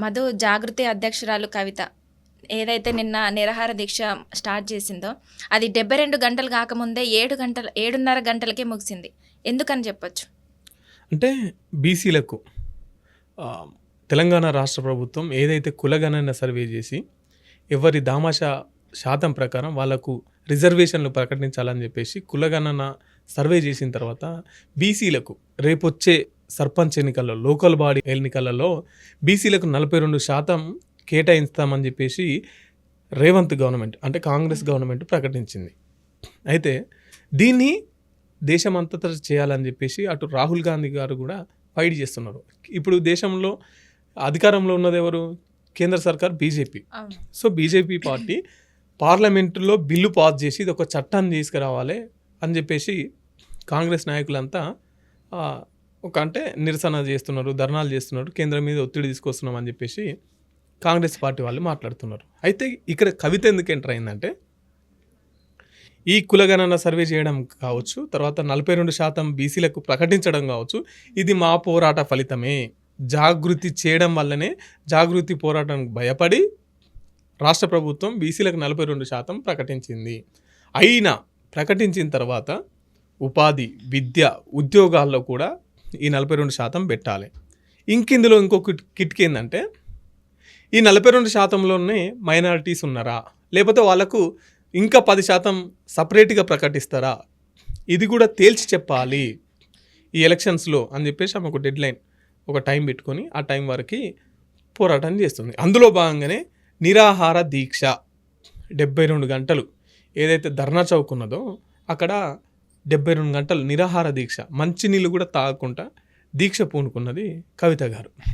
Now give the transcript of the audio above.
మధు జాగృతి అధ్యక్షురాలు కవిత ఏదైతే నిన్న నిరాహార దీక్ష స్టార్ట్ చేసిందో అది 72 గంటలు కాకముందే 7:30 గంటలకే ముగిసింది. ఎందుకని చెప్పొచ్చు? అంటే బీసీలకు తెలంగాణ రాష్ట్ర ప్రభుత్వం ఏదైతే కులగణన సర్వే చేసి ఎవరి దామాషా శాతం ప్రకారం వాళ్ళకు రిజర్వేషన్లు ప్రకటించాలని చెప్పేసి కులగణన సర్వే చేసిన తర్వాత బీసీలకు రేపొచ్చే సర్పంచ్ ఎన్నికల్లో, లోకల్ బాడీ ఎన్నికలలో బీసీలకు 42% కేటాయిస్తామని చెప్పేసి రేవంత్ గవర్నమెంట్ అంటే కాంగ్రెస్ గవర్నమెంట్ ప్రకటించింది. అయితే దీన్ని దేశమంతటా చేయాలని చెప్పేసి అటు రాహుల్ గాంధీ గారు కూడా ఫైట్ చేస్తున్నారు. ఇప్పుడు దేశంలో అధికారంలో ఉన్నది ఎవరు? కేంద్ర సర్కార్ బీజేపీ. సో బీజేపీ పార్టీ పార్లమెంటులో బిల్లు పాస్ చేసి ఇది ఒక చట్టాన్ని తీసుకురావాలి అని చెప్పేసి కాంగ్రెస్ నాయకులంతా అంటే నిరసన చేస్తున్నారు, ధర్నాలు చేస్తున్నారు, కేంద్రం మీద ఒత్తిడి తీసుకొస్తున్నాం అని చెప్పేసి కాంగ్రెస్ పార్టీ వాళ్ళు మాట్లాడుతున్నారు. అయితే ఇక్కడ కవిత ఎందుకు ఎంటర్ అయిందంటే ఈ కులగణన సర్వే చేయడం కావచ్చు, తర్వాత 42% బీసీలకు ప్రకటించడం కావచ్చు, ఇది మా పోరాట ఫలితమే. జాగృతి చేయడం వల్లనే, జాగృతి పోరాటానికి భయపడి రాష్ట్ర ప్రభుత్వం బీసీలకు 42% ప్రకటించింది. అయినా ప్రకటించిన తర్వాత ఉపాధి, విద్య, ఉద్యోగాల్లో కూడా ఈ 42% పెట్టాలి. ఇందులో ఇంకొక కిట్కి ఏంటంటే ఈ 42%లోనే మైనారిటీస్ ఉన్నారా, లేకపోతే వాళ్ళకు ఇంకా 10% సపరేట్గా ప్రకటిస్తారా, ఇది కూడా తేల్చి చెప్పాలి ఈ ఎలక్షన్స్లో అని చెప్పేసి ఆమె ఒక డెడ్ లైన్, ఒక టైం పెట్టుకొని ఆ టైం వరకు పోరాటం చేస్తుంది. అందులో భాగంగానే నిరాహార దీక్ష 72 గంటలు ఏదైతే ధర్నా చౌక్ ఉన్నదో అక్కడ 72 గంటలు నిరాహార దీక్ష, మంచినీళ్ళు కూడా తాగకుండా దీక్ష పూనుకున్నది కవిత గారు.